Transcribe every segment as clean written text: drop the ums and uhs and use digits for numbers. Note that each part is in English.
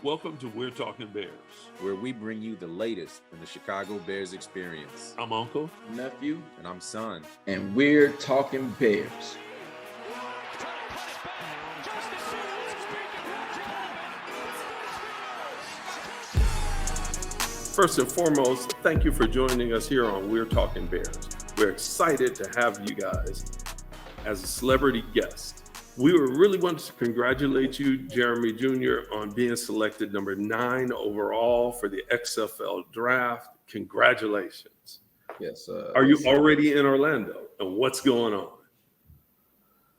Welcome to We're Talking Bears, where we bring you the latest in the Chicago Bears experience. I'm Uncle, Nephew, and I'm Son, and we're talking Bears. First and foremost, thank you for joining us here on We're Talking Bears. We're excited to have you guys as a celebrity guest. We really wanted to congratulate you, Jeremy Jr., on being selected number 9 overall for the XFL draft. Congratulations. Yes. Are you already in Orlando? And what's going on?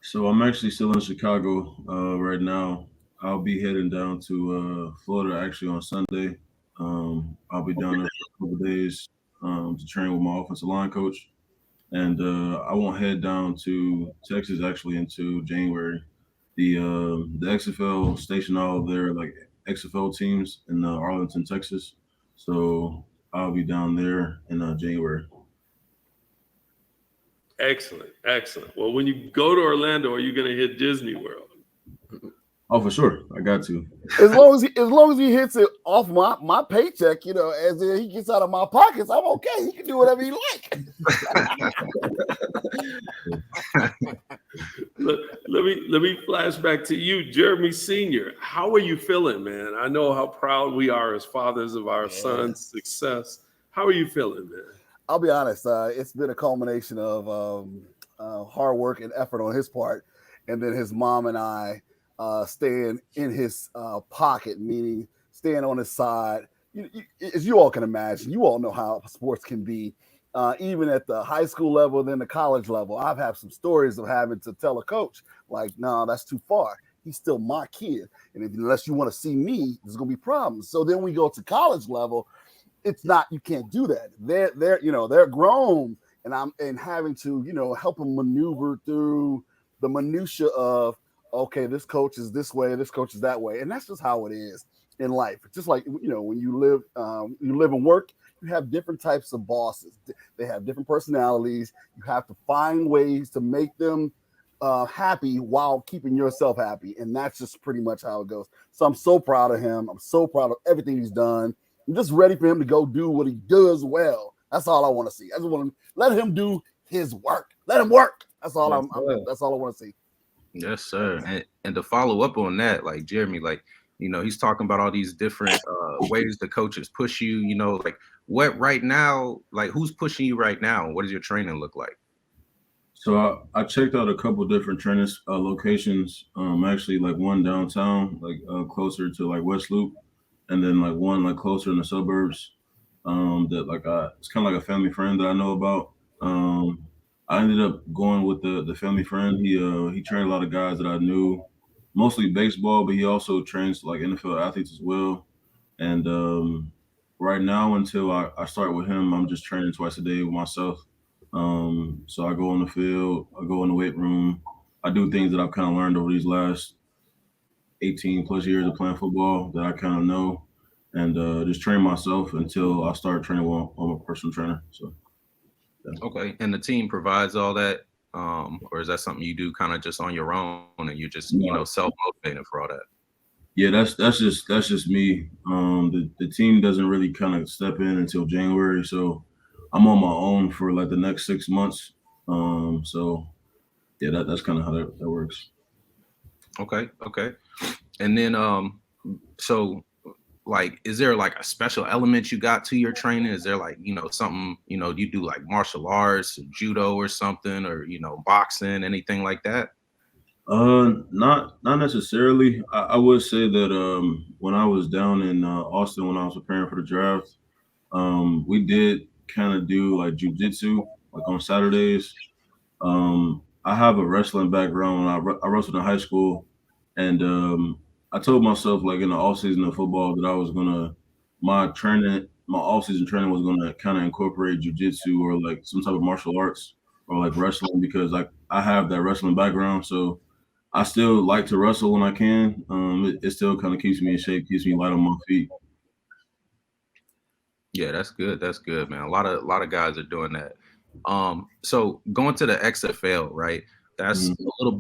So I'm actually still in Chicago right now. I'll be heading down to Florida actually on Sunday. I'll be down there for a couple of days to train with my offensive line coach. And I won't head down to Texas actually until January. The XFL station all their like XFL teams in Arlington, Texas. So I'll be down there in January. Excellent. Well, when you go to Orlando, are you going to hit Disney World? Oh, for sure. I got to. As long as he hits it off my paycheck, as in he gets out of my pockets, I'm okay. He can do whatever he like. Let me flash back to you, Jeremy Sr. How are you feeling, man? I know how proud we are as fathers of our son's success. How are you feeling, man? I'll be honest. It's been a culmination of hard work and effort on his part, and then his mom and I staying in his pocket, meaning staying on his side. As you all can imagine, you all know how sports can be, even at the high school level, then the college level. I've had some stories of having to tell a coach, like, no, that's too far. He's still my kid. And unless you want to see me, there's going to be problems. So then we go to college level. It's not, you can't do that. They're grown, and having to, help them maneuver through the minutia of, okay, this coach is this way, this coach is that way. And that's just how it is in life. It's just like, when you live and work, you have different types of bosses. They have different personalities. You have to find ways to make them happy while keeping yourself happy. And that's just pretty much how it goes. So I'm so proud of him. I'm so proud of everything he's done. I'm just ready for him to go do what he does well. That's all I want to see. I just want to let him do his work. Let him work. That's all that's all I want to see. Yes, sir. And to follow up on that, like Jeremy, he's talking about all these different ways the coaches push you, like what right now, like who's pushing you right now? What does your training look like? So I checked out a couple different training locations. Actually, like one downtown, like closer to like West Loop, and then like one like closer in the suburbs. That like it's kind of like a family friend that I know about. I ended up going with the family friend. He trained a lot of guys that I knew, mostly baseball, but he also trains like NFL athletes as well. And right now, until I start with him, I'm just training twice a day with myself. So I go on the field, I go in the weight room. I do things that I've kind of learned over these last 18 plus years of playing football that I kind of know, and just train myself until I start training with a personal trainer. So. Yeah. Okay, and the team provides all that, or is that something you do kind of just on your own, and you're just self-motivated for all that? Yeah, that's just me. The team doesn't really kind of step in until January, so I'm on my own for like the next 6 months. So yeah, that's kind of how that works. Okay. And then so like, is there like a special element you got to your training? Is there like, something, do you do like martial arts, judo or something, or, boxing, anything like that? Not necessarily. I would say that when I was down in Austin, when I was preparing for the draft, we did kind of do like jujitsu, like on Saturdays. I have a wrestling background. I wrestled in high school, and I told myself like in the off season of football that I was my off season training was gonna kind of incorporate jujitsu or like some type of martial arts or like wrestling, because like I have that wrestling background. So I still like to wrestle when I can. It still kind of keeps me in shape, keeps me light on my feet. Yeah, that's good. That's good, man. A lot of guys are doing that. So going to the XFL, right? That's a little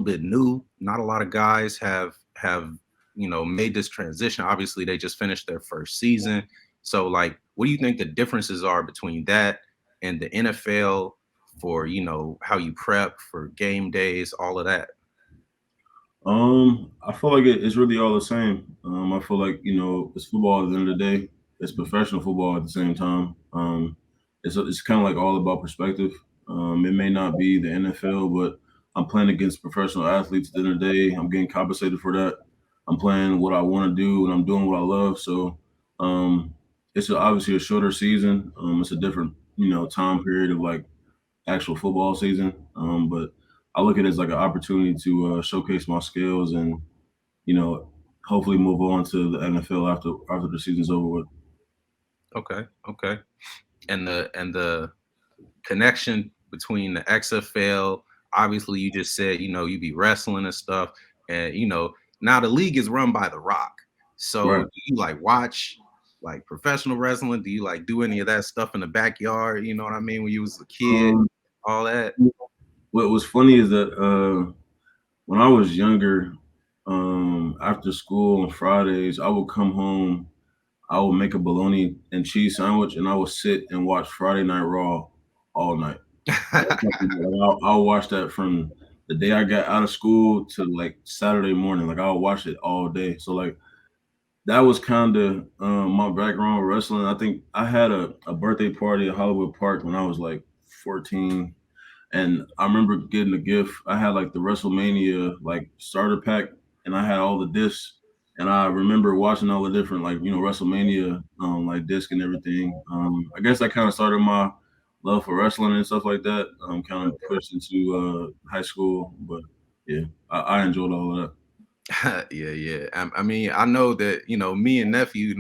bit new. Not a lot of guys have made this transition. Obviously, they just finished their first season. So, like, what do you think the differences are between that and the NFL for, how you prep for game days, all of that? I feel like it's really all the same. I feel like it's football at the end of the day. It's professional football at the same time. It's kind of like all about perspective. It may not be the NFL, but I'm playing against professional athletes at the end of the day. I'm getting compensated for that. I'm playing what I want to do, and I'm doing what I love. So um, it's obviously a shorter season. It's a different time period of like actual football season. But I look at it as like an opportunity to showcase my skills and you know hopefully move on to the NFL after the season's over with. Okay, okay. And the connection between the XFL, obviously you just said, you be wrestling and stuff. And now the league is run by The Rock. So Right. do you like watch like professional wrestling? Do you like do any of that stuff in the backyard? You know what I mean? When you was a kid, Um, all that. what was funny is that when I was younger, after school on Fridays, I would come home. I would make a bologna and cheese sandwich, and I would sit and watch Friday Night Raw all night. That's something that I'll watch that from the day I got out of school to like Saturday morning. Like I'll watch it all day. So like that was kind of my background with wrestling. I think I had a birthday party at Hollywood Park when I was like 14, and I remember getting a gift. I had like the WrestleMania like starter pack, and I had all the discs. And I remember watching all the different like WrestleMania like disc and everything. I guess I kind of started my love for wrestling and stuff like that. Kind of pushed into high school, but yeah, I enjoyed all of that. Yeah, yeah. I mean, I know that, me and nephew,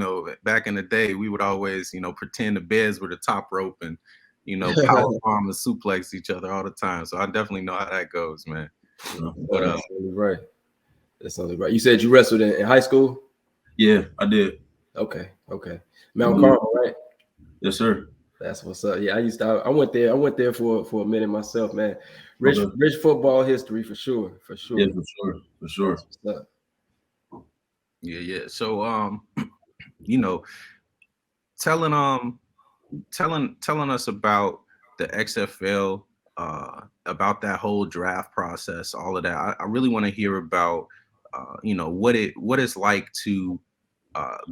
back in the day, we would always, pretend the beds were the top rope and, power bomb and suplex each other all the time. So I definitely know how that goes, man. You know? But That's totally right. That's totally right. You said you wrestled in high school? Yeah, I did. Okay. Mount Mhm. Carmel, right? Yes, sir. That's what's up. Yeah, I went there. I went there for a minute myself, man. Rich Okay. rich football history for sure. For Yeah, sure. for sure, for sure. That's what's up. yeah, yeah. So, you know, telling telling us about the XFL, about that whole draft process, all of that. I really want to hear about, what it's like to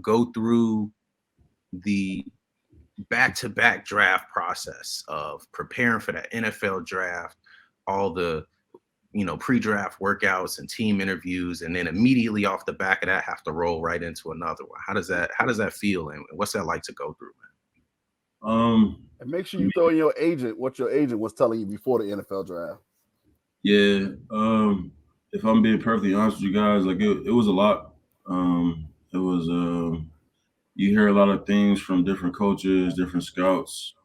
go through the back-to-back draft process of preparing for that NFL draft, all the pre-draft workouts and team interviews, and then immediately off the back of that have to roll right into another one. How does that feel, and what's that like to go through, Um, And make sure you throw in your agent what your agent was telling you before the NFL draft. yeah. If I'm being perfectly honest with you guys, like it was a lot. It was you hear a lot of things from different coaches, different scouts,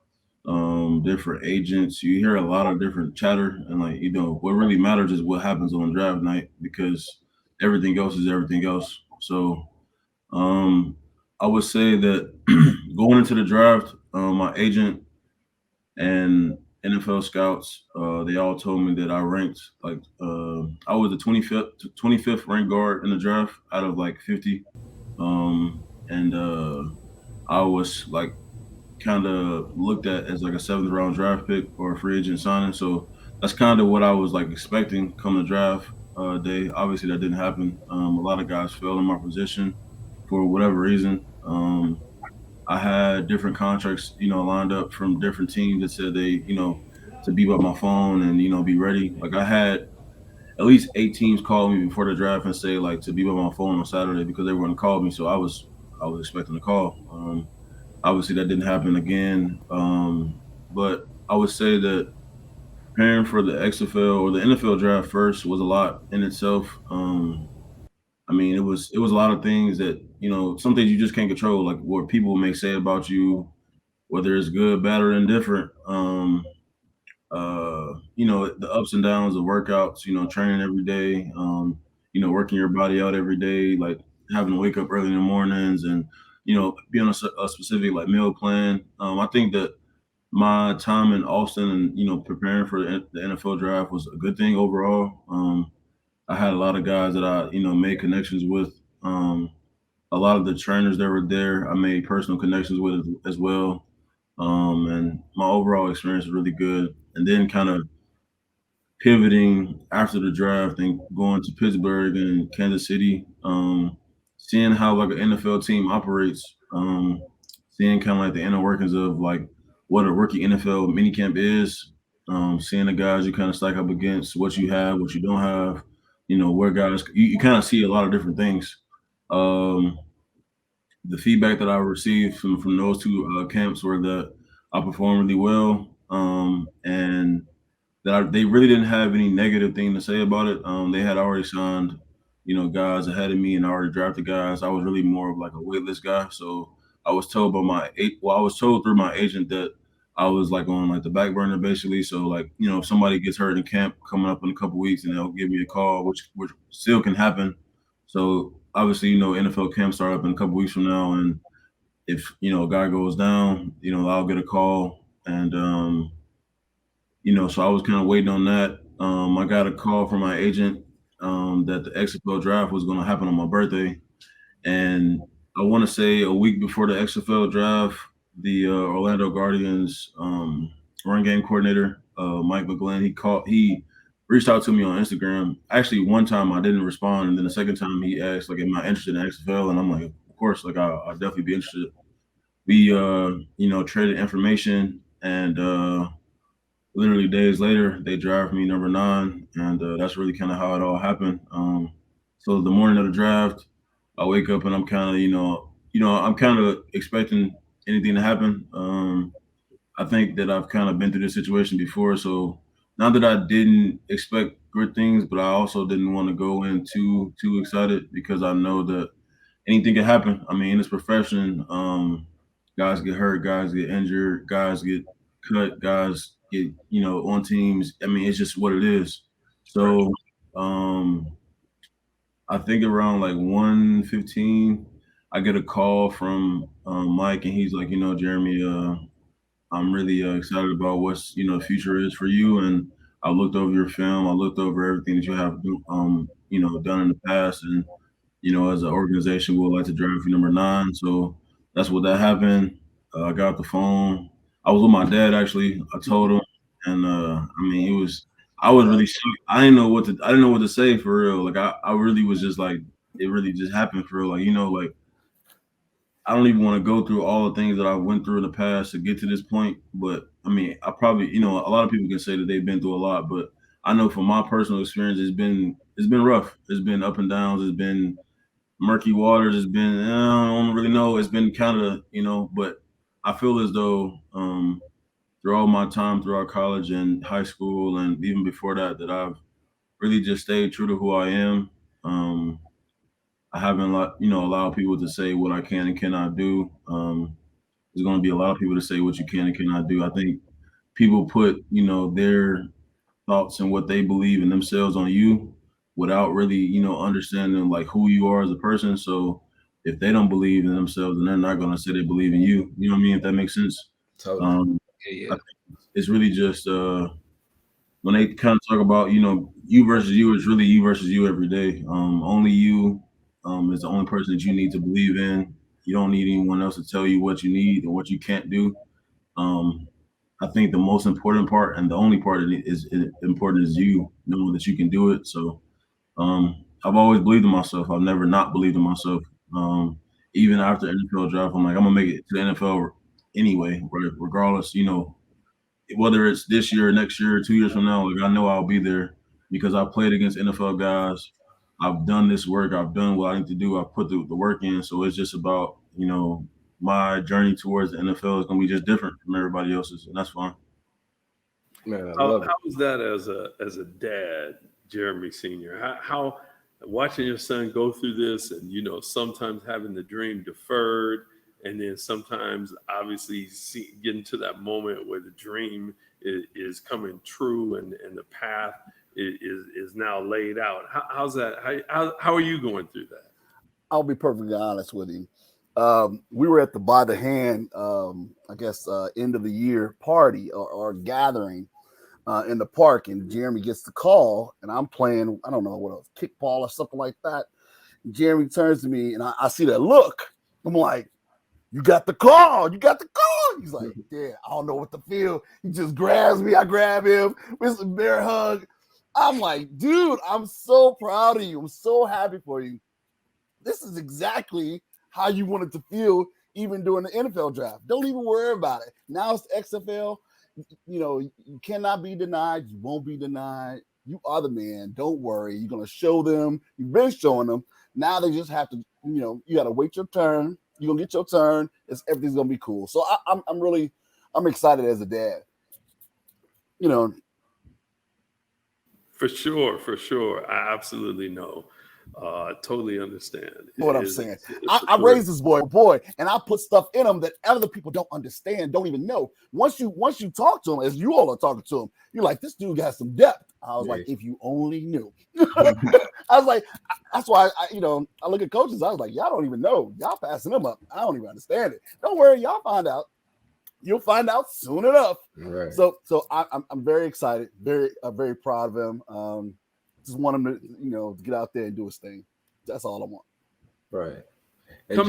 different agents. You hear a lot of different chatter, and like what really matters is what happens on draft night because everything else is everything else. So um, I would say that going into the draft, my agent and NFL scouts, they all told me that I ranked like I was the 25th ranked guard in the draft out of like 50, and I was like kind of looked at as like a seventh round draft pick or a free agent signing. So that's kind of what I was like expecting come the draft day. Obviously, that didn't happen. A lot of guys fell in my position for whatever reason. I had different contracts, lined up from different teams that said they, to be by my phone and be ready. Like I had at least 8 teams call me before the draft and say like to be by my phone on Saturday because they were going to call me. So I was expecting a call. Obviously, that didn't happen again. But I would say that preparing for the XFL or the NFL draft first was a lot in itself. I mean, it was a lot of things that some things you just can't control, like what people may say about you, whether it's good, bad, or indifferent. The ups and downs of workouts, training every day, working your body out every day, like having to wake up early in the mornings and, be on a specific like meal plan. I think that my time in Austin and, preparing for the NFL draft was a good thing overall. I had a lot of guys that I, made connections with A lot of the trainers that were there, I made personal connections with as well. And my overall experience was really good. And then kind of pivoting after the draft and going to Pittsburgh and Kansas City, seeing how like an NFL team operates, seeing kind of like the inner workings of like what a rookie NFL minicamp is, seeing the guys you kind of stack up against, what you have, what you don't have, where guys you kind of see a lot of different things. Um, the feedback that I received from those two camps were that I performed really well, and that they really didn't have any negative thing to say about it. They had already signed, guys ahead of me and already drafted guys. I was really more of like a wait list guy. So I was told by I was told through my agent that I was like on like the back burner basically. So like, if somebody gets hurt in camp coming up in a couple weeks and they'll give me a call, which still can happen. So obviously, NFL camp start up in a couple weeks from now. And if, a guy goes down, I'll get a call. And so I was kind of waiting on that. I got a call from my agent that the XFL draft was going to happen on my birthday, and I want to say a week before the XFL draft, the Orlando Guardians run game coordinator Mike McGlynn, he reached out to me on Instagram. Actually, one time I didn't respond, and then the second time he asked, like, "Am I interested in XFL?" And I'm like, "Of course, like I'll definitely be interested." We traded information and. Literally days later, they draft me number 9, and that's really kind of how it all happened. So the morning of the draft, I wake up and I'm kind of, I'm kind of expecting anything to happen. I think that I've kind of been through this situation before, so not that I didn't expect good things, but I also didn't want to go in too excited because I know that anything can happen. I mean, in this profession, guys get hurt, guys get injured, guys get cut, guys get, on teams. I mean, it's just what it is. So I think around like 1:15, I get a call from Mike, and he's like, Jeremy, I'm really excited about what's the future is for you. And I looked over your film, I looked over everything that you have done in the past, and as an organization, we would like to draft you number 9. So that's what that happened. I got the phone. I was with my dad actually. I told him, and I mean, I was really shocked. I didn't know what to say for real. Like I really was just like, it really just happened for real. Like like I don't even want to go through all the things that I went through in the past to get to this point. But I mean, I probably, a lot of people can say that they've been through a lot, but I know from my personal experience, it's been rough. It's been up and downs. It's been murky waters. Has been I don't really know. It's been kind of but I feel as though through all my time throughout college and high school and even before that I've really just stayed true to who I am. I haven't allowed people to say what I can and cannot do. There's going to be a lot of people to say what you can and cannot do. I think people put their thoughts and what they believe in themselves on you without really, understanding like who you are as a person. So if they don't believe in themselves, then they're not going to say they believe in you. You know what I mean? If that makes sense. Totally. Yeah, I think it's really just when they kind of talk about, you versus you, it's really you versus you every day. Only you is the only person that you need to believe in. You don't need anyone else to tell you what you need and what you can't do. Um, I think the most important part and the only part that is important is you knowing that you can do it. So I've always believed in myself. I've never not believed in myself. Even after NFL draft, I'm like, I'm gonna make it to the NFL anyway, regardless. Whether it's this year, next year, 2 years from now, like I know I'll be there because I've played against NFL guys. I've done this work. I've done what I need to do. I've put the work in. So it's just about my journey towards the NFL is gonna be just different from everybody else's, and that's fine. Man, I How, love it. how was that as a dad, Jeremy Senior? How watching your son go through this, and sometimes having the dream deferred, and then sometimes obviously getting to that moment where the dream is coming true, and the path is now laid out. How's that? How are you going through that? I'll be perfectly honest with you. We were at the By the Hand, end of the year party or gathering in the park, and Jeremy gets the call, and I'm playing, I don't know what else, kickball or something like that. Jeremy turns to me and I see that look. I'm like, you got the call. You got the call. He's like, yeah, I don't know what to feel. He just grabs me. I grab him. It's a bear hug. I'm like, dude, I'm so proud of you. I'm so happy for you. This is exactly how you wanted to feel even during the NFL draft. Don't even worry about it. Now it's the XFL. You know, you cannot be denied. You won't be denied. You are the man. Don't worry. You're going to show them. You've been showing them. Now they just have to, you know, you got to wait your turn. You're going to get your turn. Everything's going to be cool. So I'm excited as a dad. You know. For sure. I absolutely know. Totally understand What I'm saying. I raised this boy, and I put stuff in him that other people don't understand, don't even know. Once you talk to him, as you all are talking to him, you're like, this dude got some depth. I was like, if you only knew. I was like, that's why I look at coaches. I was like, y'all don't even know. Y'all passing them up. I don't even understand it. Don't worry, y'all find out. You'll find out soon enough. Right. So I'm very excited, very proud of him. Just want him to, to get out there and do his thing. That's all I want. Right. And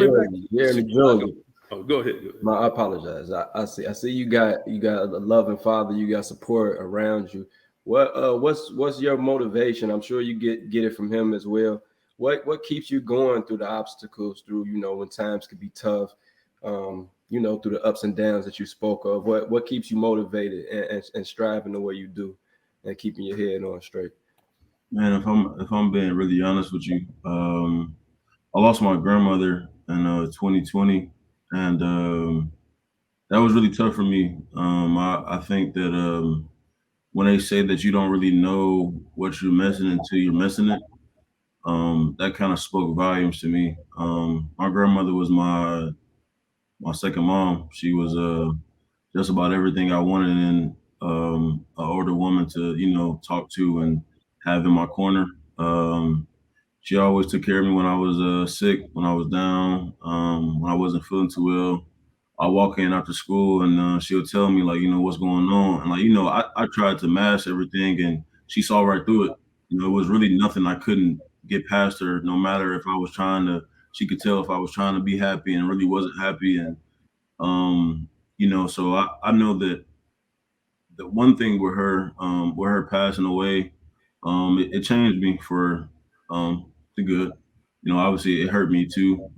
Jeremy Jr. Oh, go ahead. I apologize. I see you got a loving father. You got support around you. What's your motivation? I'm sure you get it from him as well. What keeps you going through the obstacles, through when times can be tough, through the ups and downs that you spoke of? What keeps you motivated and striving the way you do and keeping your head on straight? Man, if I'm being really honest with you, I lost my grandmother in 2020, and that was really tough for me. I think that when they say that you don't really know what you're missing until you're missing it, that kind of spoke volumes to me. My grandmother was my second mom. She was just about everything I wanted in an older woman to talk to and have in my corner. She always took care of me when I was sick, when I was down, when I wasn't feeling too well. I walk in after school and she'll tell me what's going on. And I tried to mask everything and she saw right through it. It was really nothing I couldn't get past her, no matter if I was she could tell if I was trying to be happy and really wasn't happy. And, so I know that the one thing with her passing away, it changed me for the good. Obviously it hurt me too,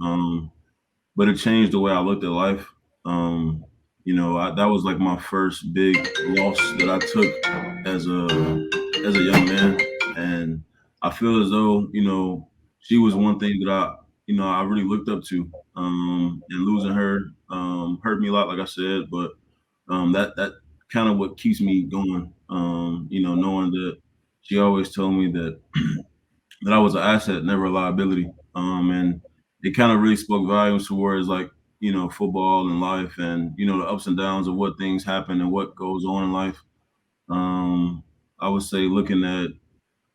but it changed the way I looked at life. That was like my first big loss that I took as a young man, and I feel as though she was one thing that I really looked up to, and losing her hurt me a lot, like I said, but that kind of what keeps me going. Knowing that she always told me that that I was an asset, never a liability. And it kind of really spoke volumes towards football and life and, the ups and downs of what things happen and what goes on in life. I would say looking at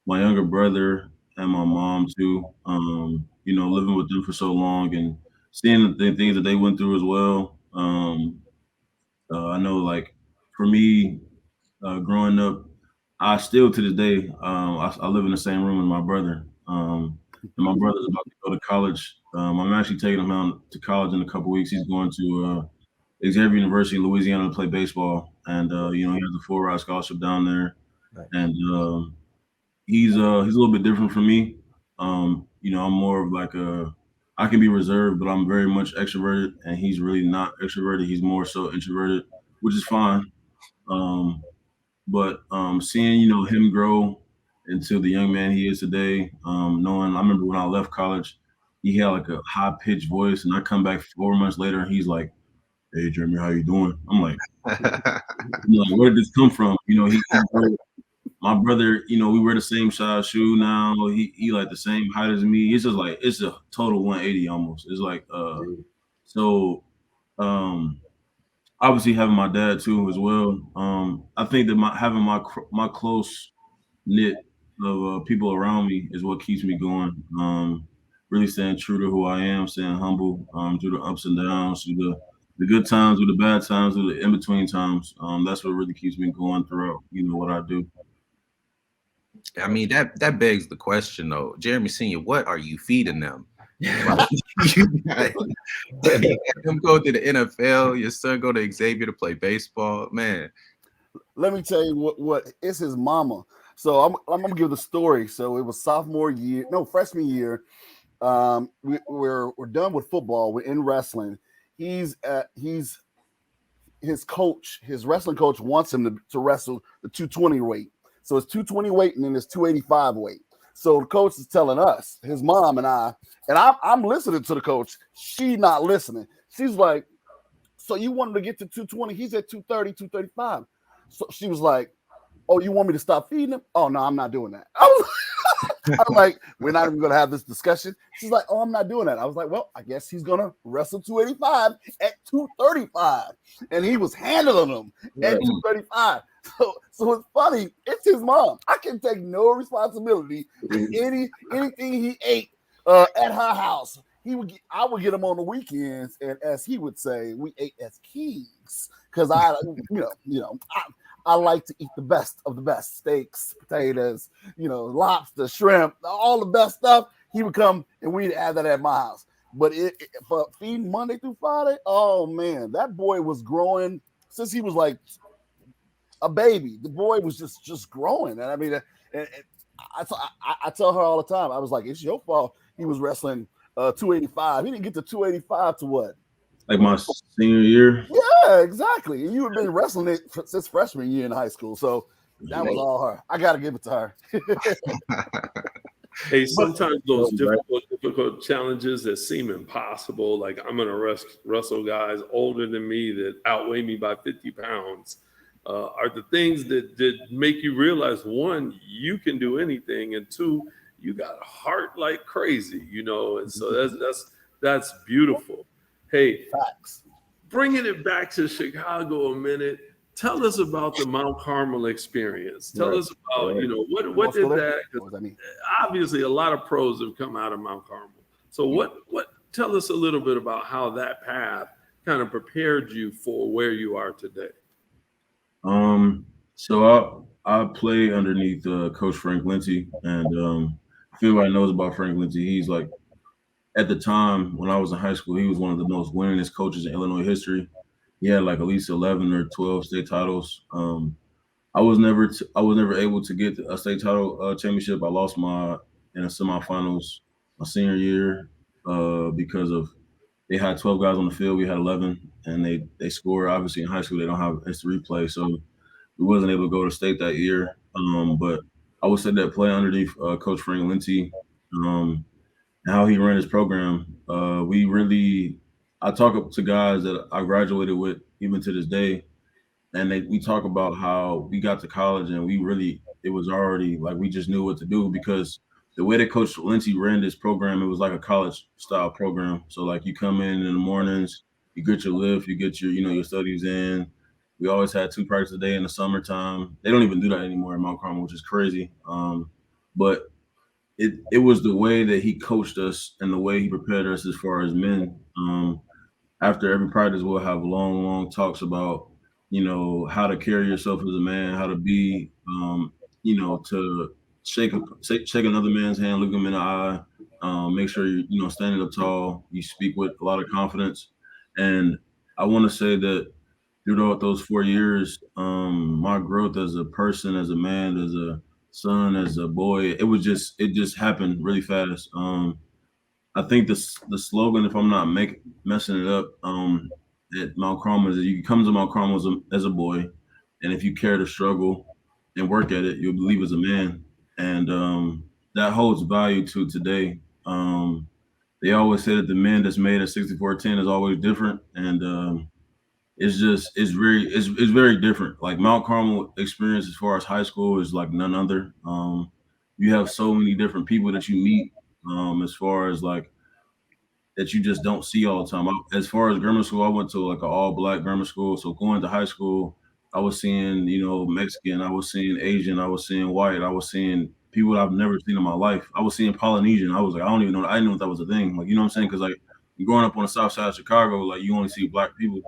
my younger brother and my mom too, living with them for so long and seeing the things that they went through as well. I know for me, growing up, I still to this day, I live in the same room with my brother. And my brother's about to go to college. I'm actually taking him out to college in a couple weeks. He's going to Xavier University in Louisiana to play baseball, and he has a full-ride scholarship down there. Right. And he's a little bit different from me. I'm more of I can be reserved, but I'm very much extroverted, and he's really not extroverted. He's more so introverted, which is fine. But seeing him grow into the young man he is today, knowing I remember when I left college, he had a high pitched voice, and I come back 4 months later, and he's like, "Hey Jeremy, how you doing?" I'm like, where did this come from? My brother, we wear the same size shoe now. He like the same height as me. It's just it's a total 180 almost. It's so. Obviously having my dad too as well. I think that having my close knit of people around me is what keeps me going. Really staying true to who I am, staying humble through the ups and downs, through the good times, through the bad times, through the in between times. That's what really keeps me going throughout what I do. I mean, that begs the question though, Jeremy Senior, what are you feeding them? Like, you got him go to the NFL, your son go to Xavier to play baseball, man. Let me tell you what it's his mama. So I'm gonna give the story. So it was freshman year. We're done with football. We're in wrestling. He's his coach, his wrestling coach wants him to wrestle the 220 weight. So it's 220 weight and then it's 285 weight. So the coach is telling us, his mom and I'm listening to the coach. She not listening. She's like, so you want him to get to 220? He's at 230, 235. So she was like, oh, you want me to stop feeding him? Oh, no, I'm not doing that. I'm like, we're not even going to have this discussion. She's like, oh, I'm not doing that. I was like, well, I guess he's going to wrestle 285 at 235. And he was handling him at 235. So it's funny. It's his mom. I can take no responsibility for anything he ate at her house. I would get him on the weekends, and as he would say, we ate as kings because I like to eat the best of the best steaks, potatoes, lobster, shrimp, all the best stuff. He would come and we'd have that at my house. But for feeding Monday through Friday, oh man, that boy was growing since he was like a baby. The boy was just growing, and I mean, I tell her all the time. I was like, it's your fault. He was wrestling 285. He didn't get to 285 to what? Like my senior year. Yeah, exactly. You had been wrestling it since freshman year in high school, so that was all her. I got to give it to her. Hey, sometimes those difficult challenges that seem impossible, like I'm going to wrestle guys older than me that outweigh me by 50 pounds, are the things that make you realize, one, you can do anything, and two, you got a heart like crazy, and so that's beautiful. Hey, Facts. Bringing it back to Chicago a minute, tell us about the Mount Carmel experience. Tell us about, what did that, obviously a lot of pros have come out of Mount Carmel. So tell us a little bit about how that path kind of prepared you for where you are today. So I play underneath Coach Frank Lindsay, and if anybody knows about Frank Lindsay, he's like, at the time when I was in high school, he was one of the most winningest coaches in Illinois history. He had like at least 11 or 12 state titles. I was never able to get a state title championship. I lost in the semifinals my senior year because of they had 12 guys on the field. We had 11, and they scored. Obviously, in high school, they don't have instant replay, so we wasn't able to go to state that year. But I would say that play underneath Coach Frank Lindsay, and how he ran his program, I talk to guys that I graduated with even to this day, and we talk about how we got to college and it was already like we just knew what to do because the way that Coach Lindsay ran this program, it was like a college style program. So like you come in the mornings, you get your lift, you get your your studies in. We always had 2 practices a day in the summertime. They don't even do that anymore in Mount Carmel, which is crazy. But it was the way that he coached us and the way he prepared us as far as men. After every practice, we'll have long talks about, how to carry yourself as a man, how to be, to shake another man's hand, look him in the eye, make sure you're, standing up tall, you speak with a lot of confidence. And I want to say that throughout those 4 years, my growth as a person, as a man, as a son, as a boy, it just happened really fast. I think the slogan, if I'm not messing it up, at Mount Carmel is that you come to Mount Carmel as a boy, and if you care to struggle and work at it, you'll believe as a man, and that holds value to today. They always say that the man that's made at 6410 is always different, and it's very different. Like Mount Carmel experience as far as high school is like none other. You have so many different people that you meet, as far as like that you just don't see all the time. As far as grammar school, I went to like an all black grammar school. So going to high school, I was seeing, Mexican, I was seeing Asian, I was seeing white, I was seeing people I've never seen in my life. I was seeing Polynesian. I was like, I didn't know that was a thing. Like, you know what I'm saying? Because like growing up on the south side of Chicago, like you only see black people.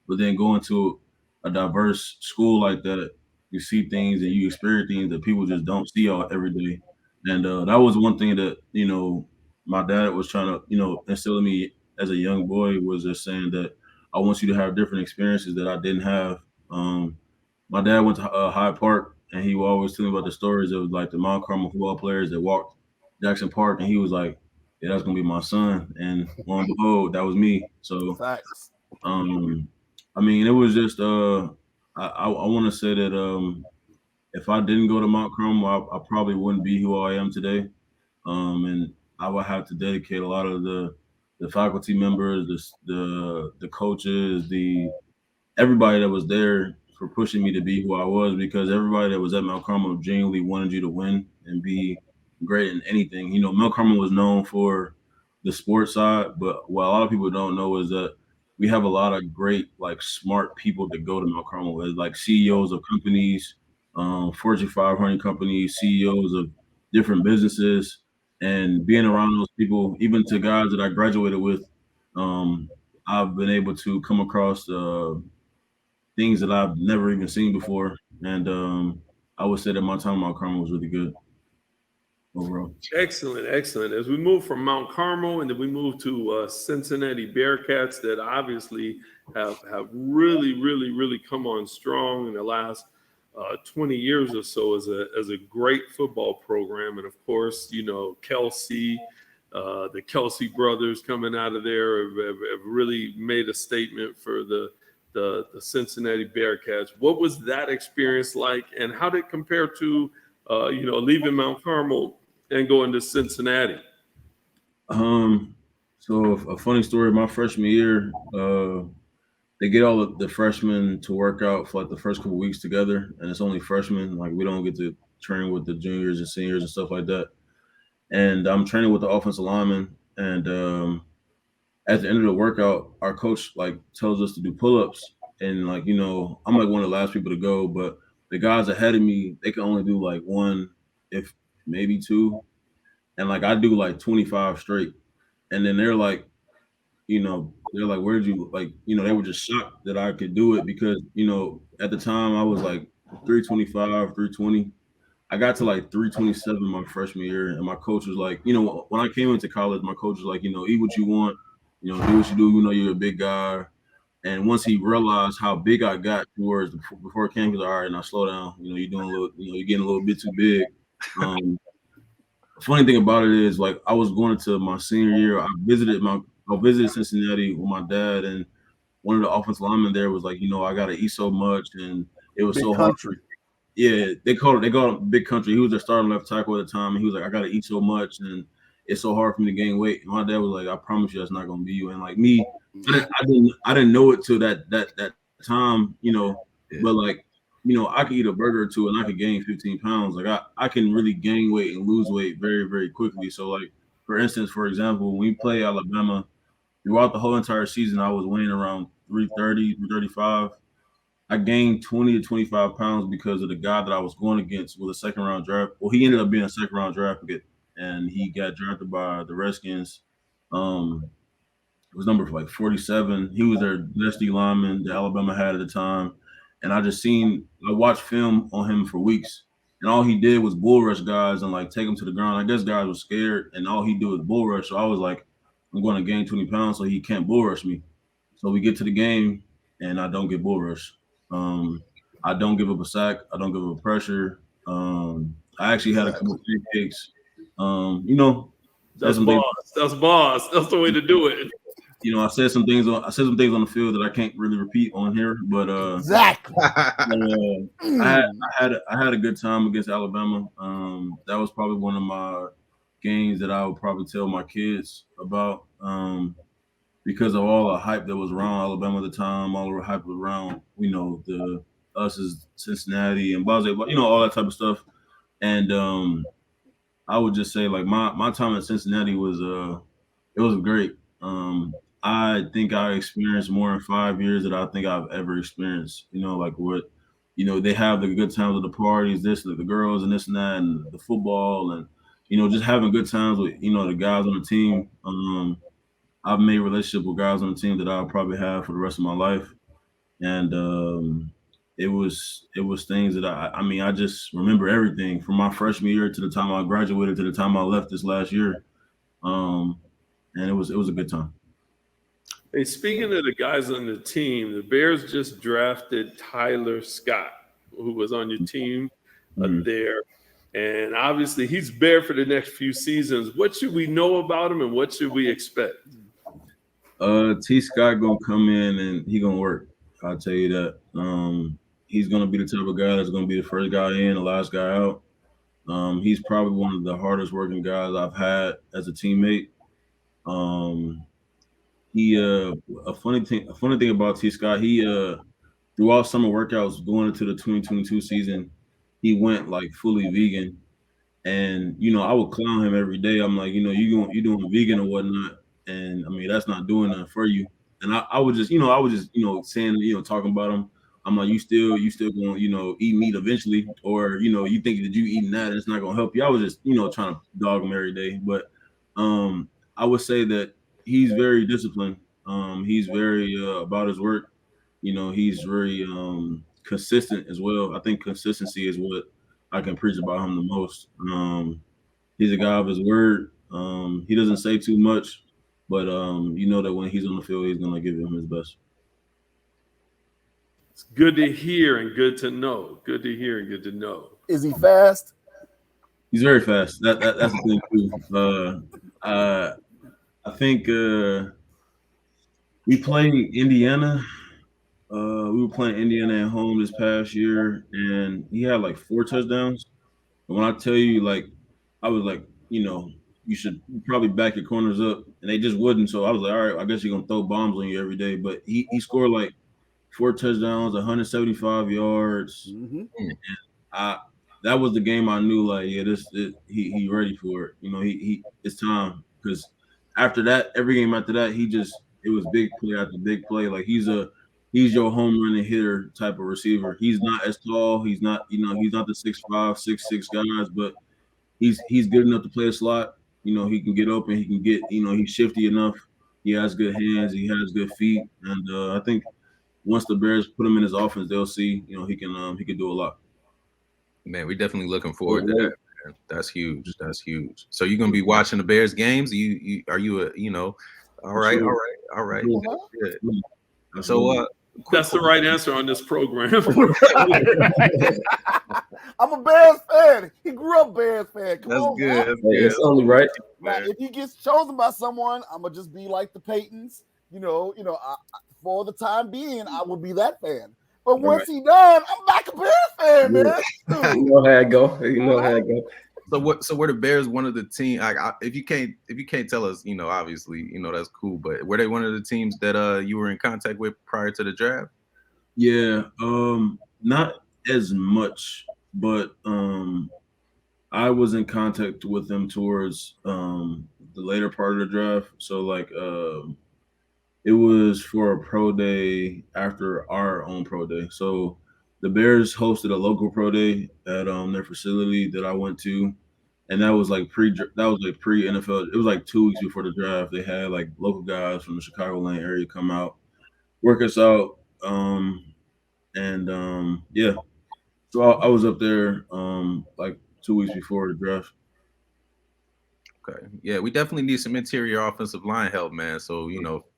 But then going to a diverse school like that, you see things and you experience things that people just don't see all every day. And that was one thing that, my dad was trying to, instill in me as a young boy, was just saying that I want you to have different experiences that I didn't have. My dad went to Hyde Park, and he would always tell me about the stories of like the Mount Carmel football players that walked Jackson Park, and he was like, "Yeah, that's gonna be my son." And lo and behold, that was me. So, Facts. um, I mean, it was just I want to say that if I didn't go to Mount Carmel, I probably wouldn't be who I am today. And I would have to dedicate a lot of the faculty members, the coaches, the everybody that was there for pushing me to be who I was, because everybody that was at Mount Carmel genuinely wanted you to win and be great in anything. Mount Carmel was known for the sports side, but what a lot of people don't know is that we have a lot of great, like smart people that go to Mount Carmel, as like CEOs of companies, Fortune 500 companies, CEOs of different businesses, and being around those people, even to guys that I graduated with, um, I've been able to come across things that I've never even seen before. And I would say that my time at Mount Carmel was really good overall. Excellent, excellent. As we move from Mount Carmel and then we move to Cincinnati Bearcats, that obviously have really, really, really come on strong in the last 20 years or so as a great football program. And of course, Kelsey, the Kelsey brothers coming out of there have really made a statement for the Cincinnati Bearcats. What was that experience like, and how did it compare to leaving Mount Carmel and going to Cincinnati? So a funny story, my freshman year, they get all of the freshmen to work out for like the first couple weeks together, and it's only freshmen. Like we don't get to train with the juniors and seniors and stuff like that. And I'm training with the offensive lineman, and at the end of the workout, our coach like tells us to do pull-ups, and like I'm like one of the last people to go, but the guys ahead of me, they can only do like one, if maybe two, and like I do like 25 straight, and then they're like, where'd you like, they were just shocked that I could do it, because at the time I was like 325, 320. I got to like 327 my freshman year, and my coach was like, when I came into college, my coach was like, eat what you want, do what you do, you're a big guy. And once he realized how big I got towards before camp, he was like, all right, now slow down. You're doing a little, you're getting a little bit too big. The funny thing about it is, like, I was going into my senior year. I visited Cincinnati with my dad, and one of the offensive linemen there was like, I got to eat so much, and it was Big so hard. country. Yeah, they called it Big Country. He was their starting left tackle at the time, and he was like, I got to eat so much, and it's so hard for me to gain weight. And my dad was like, I promise you, that's not going to be you. And like me, I didn't know it till that time, Yeah. but like, I could eat a burger or two and I could gain 15 pounds. Like I can really gain weight and lose weight very, very quickly. So like, for instance, for example, when we play Alabama, throughout the whole entire season, I was weighing around 330, 335. I gained 20 to 25 pounds because of the guy that I was going against with a second round draft. Well, he ended up being a second round draft pick, and he got drafted by the Redskins. It was number like 47. He was their best D lineman that Alabama had at the time. And I watched film on him for weeks. And all he did was bull rush guys and like take them to the ground. I guess guys were scared, and all he did was bull rush. So I was like, I'm going to gain 20 pounds so he can't bull rush me. So we get to the game, and I don't get bull rush. I don't give up a sack. I don't give up pressure. I actually had a couple of pancakes. Said That's some things. boss. That's boss. That's the way to do it. I said some things on the field that I can't really repeat on here, but Exactly. I had a good time against Alabama. That was probably one of my games that I would probably tell my kids about, because of all the hype that was around Alabama at the time, all the hype around the us as Cincinnati and blah, blah, all that type of stuff. And I would just say like my time at Cincinnati was it was great. I think I experienced more in 5 years than I think I've ever experienced. Like what, they have the good times of the parties, the girls and this and that, and the football, and just having good times with the guys on the team. I've made relationships with guys on the team that I'll probably have for the rest of my life, and was things that I mean, I just remember everything from my freshman year to the time I graduated to the time I left this last year. And it was a good time. Hey, speaking of the guys on the team, the Bears just drafted Tyler Scott, who was on your team there. And obviously he's Bear for the next few seasons. What should we know about him and what should we expect? T Scott gonna come in and he gonna work. I'll tell you that. He's gonna be the type of guy that's gonna be the first guy in, the last guy out. He's probably one of the hardest working guys I've had as a teammate. He a funny thing about T Scott, he throughout summer workouts going into the 2022 season, he went like fully vegan. And I would clown him every day. I'm like, you doing vegan or whatnot, and I mean that's not doing nothing for you. And I would just, saying, talking about him. I'm like, you still going, eat meat eventually, or you think that you eating that and it's not gonna help you. I was just, trying to dog him every day. But I would say that he's very disciplined. He's very about his work. He's very consistent as well. I think consistency is what I can preach about him the most. He's a guy of his word. He doesn't say too much, but you know that when he's on the field, he's gonna give him his best. It's good to hear and good to know. Good to hear and good to know. Is he fast? He's very fast. That's the thing too. I think we played Indiana. We were playing Indiana at home this past year, and he had like 4 touchdowns. And when I tell you, like, I was like, you should probably back your corners up, and they just wouldn't. So I was like, all right, I guess you're gonna throw bombs on you every day. But he scored like 4 touchdowns, 175 yards. Mm-hmm. And that was the game I knew, like, yeah, he ready for it. He it's time, because after that, every game after that, it was big play after big play. Like he's your home run and hitter type of receiver. He's not as tall. He's not, he's not the 6'5", 6'6" guys, but he's good enough to play a slot. He can get open. He can get, he's shifty enough. He has good hands. He has good feet. And I think once the Bears put him in his offense, they'll see, he can do a lot. Man, we're definitely looking forward to that. Man. That's huge. That's huge. So you're gonna be watching the Bears games? Are you all right, Sure. all right. Yeah. Good. So That's the right answer on this program. I'm a Bears fan. He grew up Bears fan. Come on, good. man. That's Hey, good. it's only right. Now, if he gets chosen by someone, I'm gonna just be like the Paytons. For the time being, I will be that fan. But once he done, I'm back a Bears fan, man. You know how it go. You know how it go. So were the Bears one of the team? Like, if you can't tell us, obviously, that's cool. But were they one of the teams that you were in contact with prior to the draft? Yeah, not as much, but I was in contact with them towards the later part of the draft. So like it was for a pro day after our own pro day. So the Bears hosted a local pro day at their facility that I went to, and that was like pre NFL. It was like 2 weeks before the draft. They had like local guys from the Chicagoland area come out, work us out, yeah. So I was up there like 2 weeks before the draft. Okay. Yeah, we definitely need some interior offensive line help, man. So,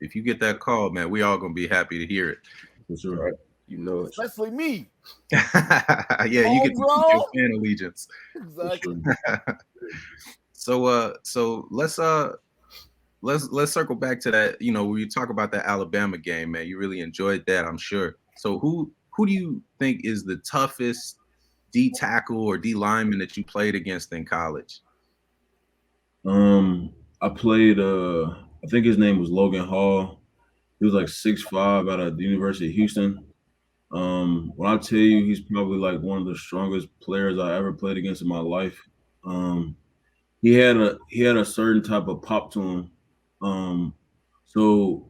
if you get that call, man, we all gonna be happy to hear it. For sure. Right. You know it. Especially me. Yeah, you get to keep your fan allegiance. Exactly. So let's circle back to that. When you talk about that Alabama game, man, you really enjoyed that, I'm sure. So who do you think is the toughest D tackle or D lineman that you played against in college? I played I think his name was Logan Hall. He was like 6'5" out of the University of Houston. When I tell you, he's probably like one of the strongest players I ever played against in my life. He had a certain type of pop to him. So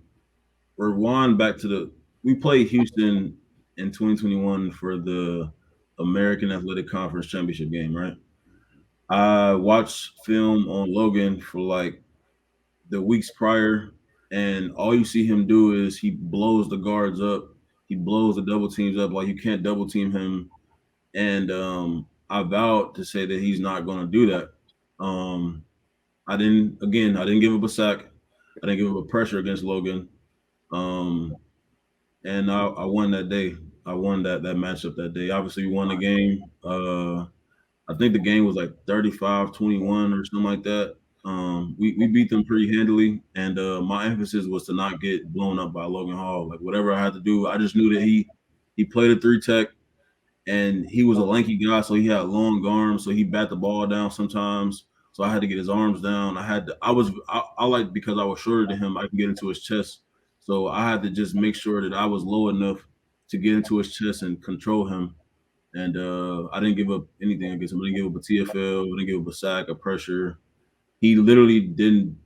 rewind back to we played Houston in 2021 for the American Athletic Conference Championship game, right? I watched film on Logan for like the weeks prior, and all you see him do is he blows the guards up. he blows the double teams up. Like, you can't double team him. And I vowed to say that he's not going to do that. I didn't give up a sack. I didn't give up a pressure against Logan. And I won that day. I won that matchup that day. Obviously, we won the game. I think the game was like 35-21 or something like that. We beat them pretty handily, and my emphasis was to not get blown up by Logan Hall. Like, whatever I had to do, I just knew that he played a 3 tech, and he was a lanky guy, so he had long arms, so he bat the ball down sometimes. So I had to get his arms down. I like, because I was shorter than him, I could get into his chest. So I had to just make sure that I was low enough to get into his chest and control him. And I didn't give up anything against him. I didn't give up a TFL. I didn't give up a sack, a pressure. He literally didn't.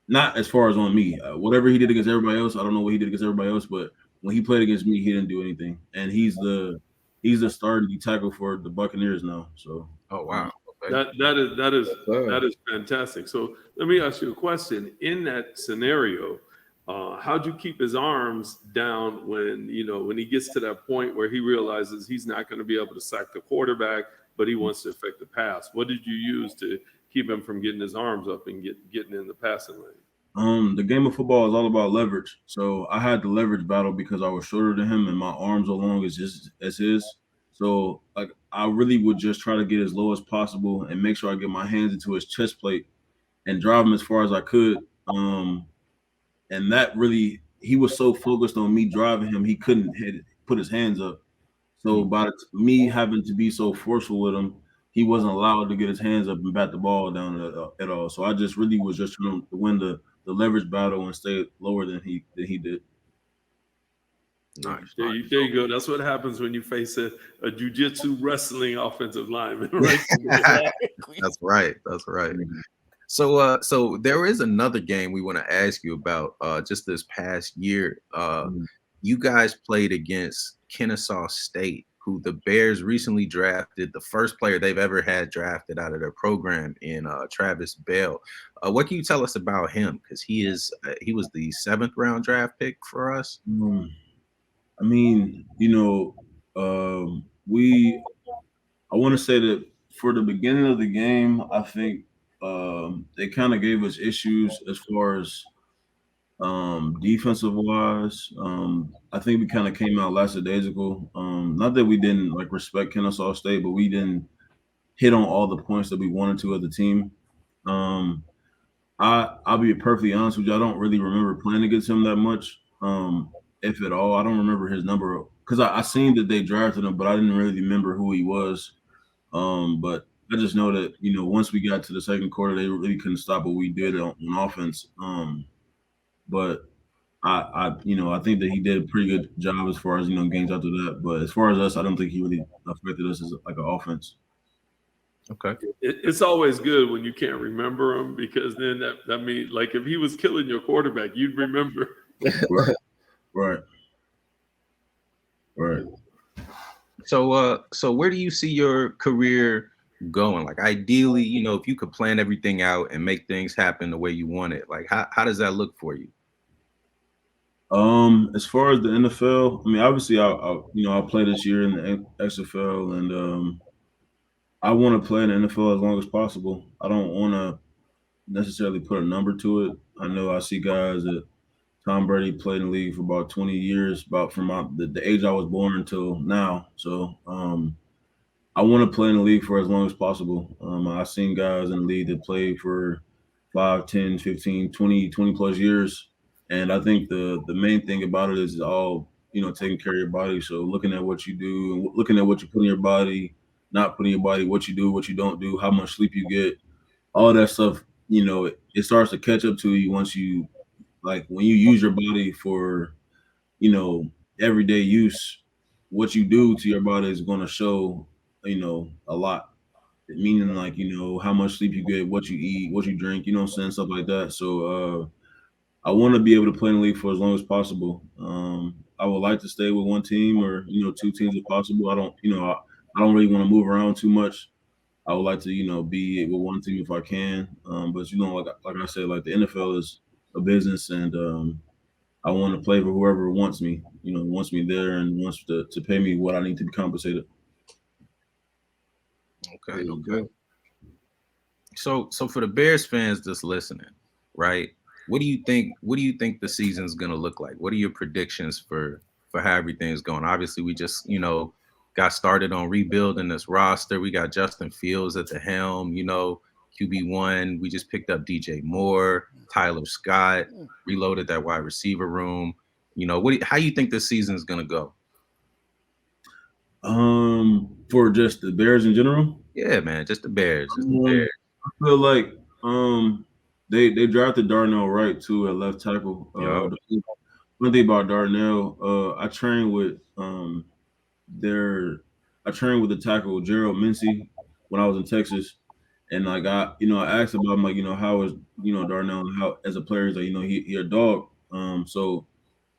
Not as far as on me. Whatever he did against everybody else, I don't know what he did against everybody else. But when he played against me, he didn't do anything. And he's the starting tackle for the Buccaneers now. So. Oh wow. Okay. That is fantastic. So let me ask you a question. In that scenario, how'd you keep his arms down when he gets to that point where he realizes he's not going to be able to sack the quarterback, but he wants to affect the pass? What did you use to keep him from getting his arms up and getting in the passing lane? The game of football is all about leverage. So I had the leverage battle because I was shorter than him and my arms are long as his. So, like, I really would just try to get as low as possible and make sure I get my hands into his chest plate and drive him as far as I could. And that really, he was so focused on me driving him, he couldn't put his hands up. So by me having to be so forceful with him, he wasn't allowed to get his hands up and bat the ball down at all. So I just really was just trying to win the leverage battle and stay lower than he did. Nice. There you go. That's what happens when you face a jiu-jitsu wrestling offensive lineman, right? That's right. That's right. So there is another game we want to ask you about. Just this past year, you guys played against Kennesaw State, who the Bears recently drafted the first player they've ever had drafted out of their program in Travis Bell. What can you tell us about him? Because he was the 7th round draft pick for us. I mean, I want to say that for the beginning of the game, I think they kind of gave us issues as far as defensive wise. I think we kind of came out lackadaisical. Not that we didn't respect Kennesaw State, but we didn't hit on all the points that we wanted to as a team. I'll be perfectly honest with you. I don't really remember playing against him that much. If at all. I don't remember his number because I seen that they drafted him, but I didn't really remember who he was. But I just know that, once we got to the second quarter, they really couldn't stop what we did on offense. But I think that he did a pretty good job as far as, games after that. But as far as us, I don't think he really affected us as like an offense. Okay. It's always good when you can't remember him, because then that means, like, if he was killing your quarterback, you'd remember. Right. So where do you see your career going? Like, ideally, if you could plan everything out and make things happen the way you want it, like how does that look for you? As far as the NFL, I mean, obviously I'll play this year in the XFL, and I want to play in the NFL as long as possible. I don't want to necessarily put a number to it. I know I see guys that Tom Brady played in the league for about 20 years, about from the age I was born until now. So I want to play in the league for as long as possible. I've seen guys in the league that played for 5, 10, 15, 20 plus years. And I think the main thing about it is all, taking care of your body. So looking at what you do, looking at what you put in your body, not putting in your body, what you do, what you don't do, how much sleep you get, all that stuff, it starts to catch up to you once you, like, when you use your body for, everyday use, what you do to your body is going to show, a lot. Meaning, like, how much sleep you get, what you eat, what you drink, what I'm saying, stuff like that. So I want to be able to play in the league for as long as possible. I would like to stay with one team or, 2 teams if possible. I don't really want to move around too much. I would like to, be with one team if I can. But like I said, like, the NFL is a business, and I want to play for whoever wants me, wants me there and wants to pay me what I need to be compensated. Okay, okay. So for the Bears fans that's listening, right? What do you think the season's gonna look like? What are your predictions for how everything's going? Obviously, we just, got started on rebuilding this roster. We got Justin Fields at the helm, QB1. We just picked up DJ Moore, Tyler Scott, reloaded that wide receiver room. How you think this season's gonna go? For just the Bears in general? Yeah, man, just the Bears. Just the Bears. I feel like they drafted Darnell Wright too at left tackle. Yup. One thing about Darnell, I trained with the tackle Gerald Mincy when I was in Texas, and like I asked about him, like, how is Darnell, how as a player, he's like, he a dog. So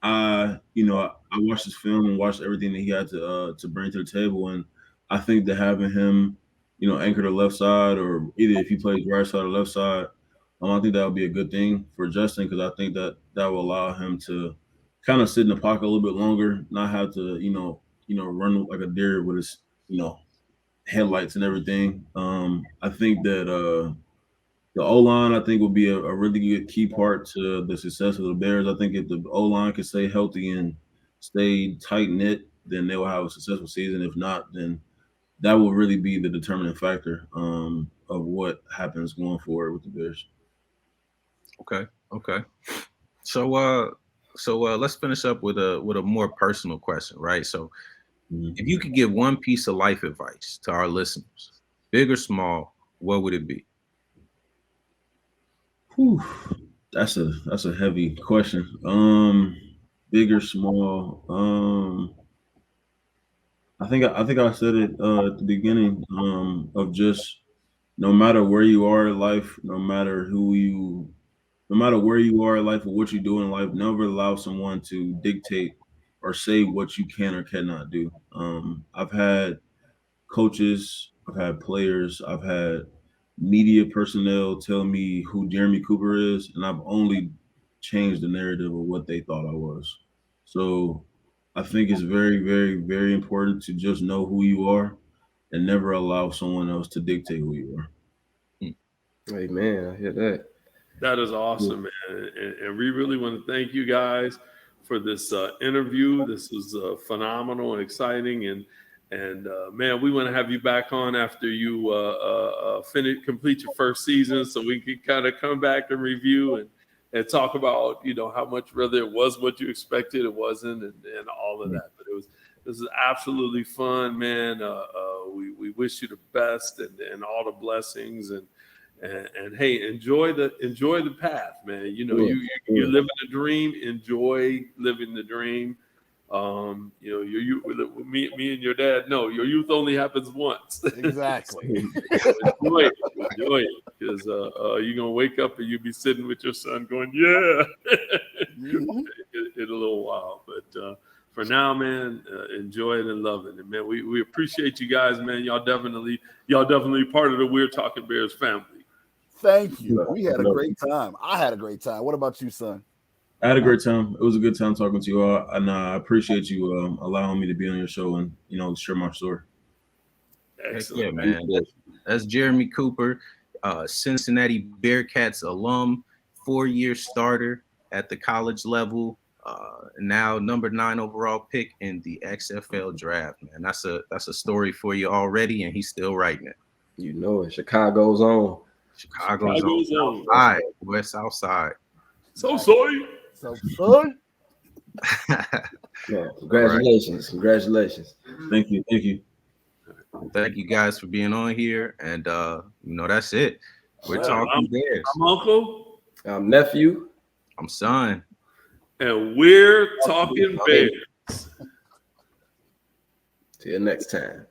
I watched his film and watched everything that he had to bring to the table, and I think that having him, anchor the left side, or either if he plays right side or left side, I think that would be a good thing for Justin, because I think that will allow him to kind of sit in the pocket a little bit longer, not have to run like a deer with his headlights and everything. I think that the O-line, I think, will be a really good key part to the success of the Bears. I think if the O-line can stay healthy and stay tight-knit, then they will have a successful season. If not, then that will really be the determining factor of what happens going forward with the Bears. Okay. So let's finish up with a more personal question, right? So if you could give one piece of life advice to our listeners, big or small, what would it be? Whew. That's a heavy question. Big or small? I think I said it at the beginning of just no matter where you are in life, no matter where you are in life or what you do in life, never allow someone to dictate or say what you can or cannot do. I've had coaches, I've had players, I've had media personnel tell me who Jeremy Cooper is, and I've only changed the narrative of what they thought I was. So I think it's very, very, very important to just know who you are and never allow someone else to dictate who you are. Hey man, I hear that. That is awesome, man. And we really want to thank you guys for this interview. This was phenomenal and exciting. And man, we want to have you back on after you complete your first season, so we can kind of come back and review and talk about, how much whether it was what you expected, it wasn't, and all of that. But this is absolutely fun, man. We wish you the best and all the blessings and hey, enjoy the path, man. You're living the dream. Enjoy living the dream. Me and your dad know your youth only happens once. Exactly. Enjoy it, because you're gonna wake up and you'll be sitting with your son going, yeah, in a little while. But for now, man, enjoy it and love it. And man, we appreciate you guys, man. Y'all definitely part of the We're Talking Bears family. Thank you. We had a great time. I had a great time. What about you, son? I had a great time. It was a good time talking to you all, and I appreciate you allowing me to be on your show and share my story. Excellent. Yeah, man. That's Jeremy Cooper, Cincinnati Bearcats alum, 4-year starter at the college level. Now number 9 overall pick in the XFL draft, man. That's a story for you already, and he's still writing it. Chicago's on. Chicago's on. Southside, West Southside. So sorry. So son. Yeah, congratulations. Congratulations. Thank you. Thank you guys for being on here, and that's it. We're talking Bears. I'm Uncle. I'm Nephew. I'm Son. And we're talking Bears. See you next time.